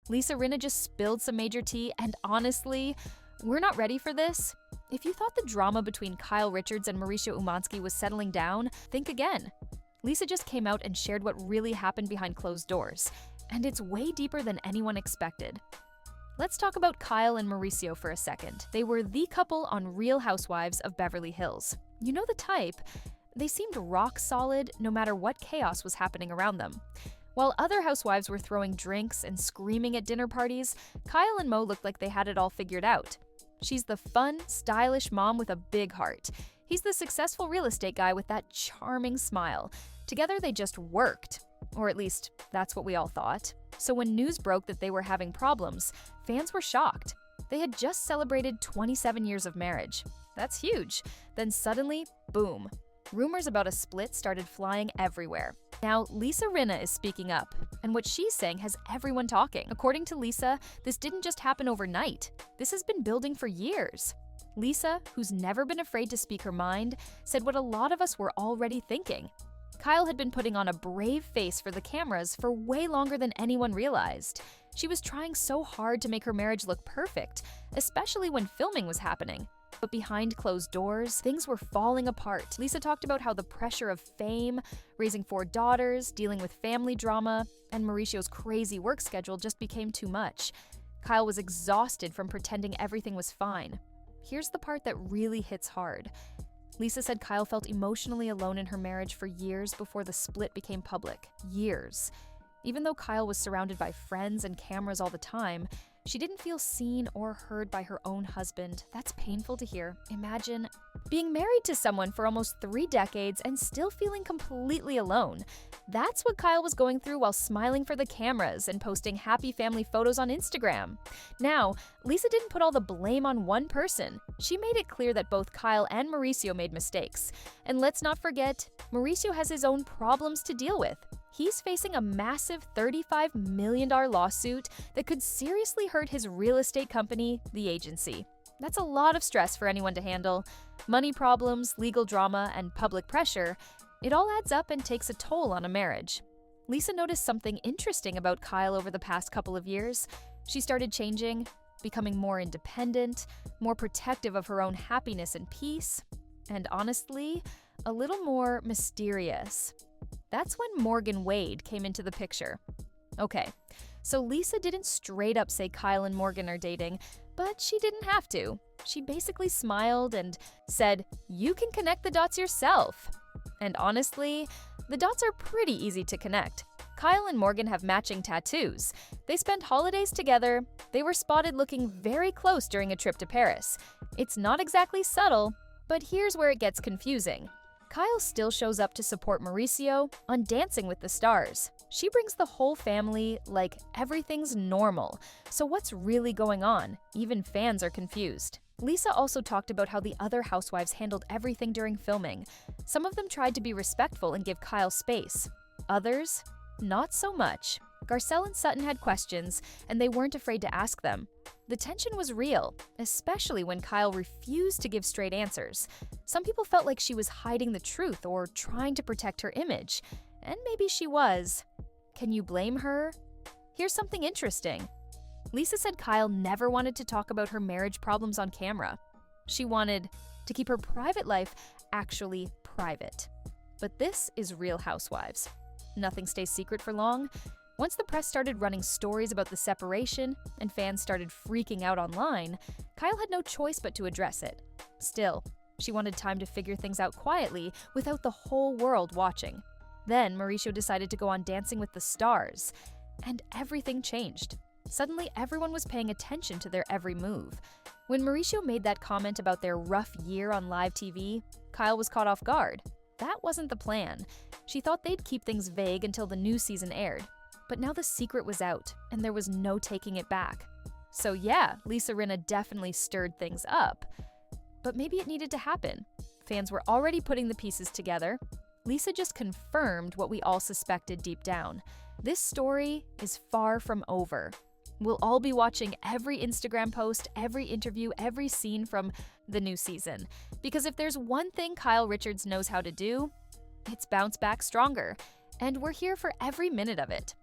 Lisa Rinna just spilled some major tea, and honestly, we're not ready for this. If you thought the drama between Kyle Richards and Mauricio Umansky was settling down, think again. Lisa just came out and shared what really happened behind closed doors, and it's way deeper than anyone expected. Let's talk about Kyle and Mauricio for a second. They were the couple on Real Housewives of Beverly Hills. You know the type. They seemed rock solid no matter what chaos was happening around them. While other housewives were throwing drinks and screaming at dinner parties, Kyle and Mo looked like they had it all figured out. She's the fun, stylish mom with a big heart. He's the successful real estate guy with that charming smile. Together they just worked. Or at least, that's what we all thought. So when news broke that they were having problems, fans were shocked. They had just celebrated 27 years of marriage. That's huge. Then suddenly, boom. Rumors about a split started flying everywhere. Now, Lisa Rinna is speaking up, and what she's saying has everyone talking. According to Lisa, this didn't just happen overnight. This has been building for years. Lisa, who's never been afraid to speak her mind, said what a lot of us were already thinking. Kyle had been putting on a brave face for the cameras for way longer than anyone realized. She was trying so hard to make her marriage look perfect, especially when filming was happening. But behind closed doors, things were falling apart. Lisa talked about how the pressure of fame, raising 4 daughters, dealing with family drama, and Mauricio's crazy work schedule just became too much. Kyle was exhausted from pretending everything was fine. Here's the part that really hits hard. Lisa said Kyle felt emotionally alone in her marriage for years before the split became public. Years. Even though Kyle was surrounded by friends and cameras all the time, she didn't feel seen or heard by her own husband. That's painful to hear. Imagine being married to someone for almost 3 decades and still feeling completely alone. That's what Kyle was going through while smiling for the cameras and posting happy family photos on Instagram. Now, Lisa didn't put all the blame on one person. She made it clear that both Kyle and Mauricio made mistakes. And let's not forget, Mauricio has his own problems to deal with. He's facing a massive $35 million lawsuit that could seriously hurt his real estate company, The Agency. That's a lot of stress for anyone to handle. Money problems, legal drama, and public pressure, it all adds up and takes a toll on a marriage. Lisa noticed something interesting about Kyle over the past couple of years. She started changing, becoming more independent, more protective of her own happiness and peace, and honestly, a little more mysterious. That's when Morgan Wade came into the picture. Okay, so Lisa didn't straight up say Kyle and Morgan are dating, but she didn't have to. She basically smiled and said, "You can connect the dots yourself." And honestly, the dots are pretty easy to connect. Kyle and Morgan have matching tattoos. They spent holidays together. They were spotted looking very close during a trip to Paris. It's not exactly subtle, but here's where it gets confusing. Kyle still shows up to support Mauricio on Dancing with the Stars. She brings the whole family like everything's normal. So what's really going on? Even fans are confused. Lisa also talked about how the other housewives handled everything during filming. Some of them tried to be respectful and give Kyle space. Others, not so much. Garcelle and Sutton had questions, and they weren't afraid to ask them. The tension was real, especially when Kyle refused to give straight answers. Some people felt like she was hiding the truth or trying to protect her image. And maybe she was. Can you blame her? Here's something interesting. Lisa said Kyle never wanted to talk about her marriage problems on camera. She wanted to keep her private life actually private. But this is Real Housewives. Nothing stays secret for long. Once the press started running stories about the separation and fans started freaking out online, Kyle had no choice but to address it. Still, she wanted time to figure things out quietly without the whole world watching. Then Mauricio decided to go on Dancing with the Stars, and everything changed. Suddenly, everyone was paying attention to their every move. When Mauricio made that comment about their rough year on live TV, Kyle was caught off guard. That wasn't the plan. She thought they'd keep things vague until the new season aired. But now the secret was out, and there was no taking it back. So yeah, Lisa Rinna definitely stirred things up. But maybe it needed to happen. Fans were already putting the pieces together. Lisa just confirmed what we all suspected deep down. This story is far from over. We'll all be watching every Instagram post, every interview, every scene from the new season. Because if there's one thing Kyle Richards knows how to do, it's bounce back stronger. And we're here for every minute of it.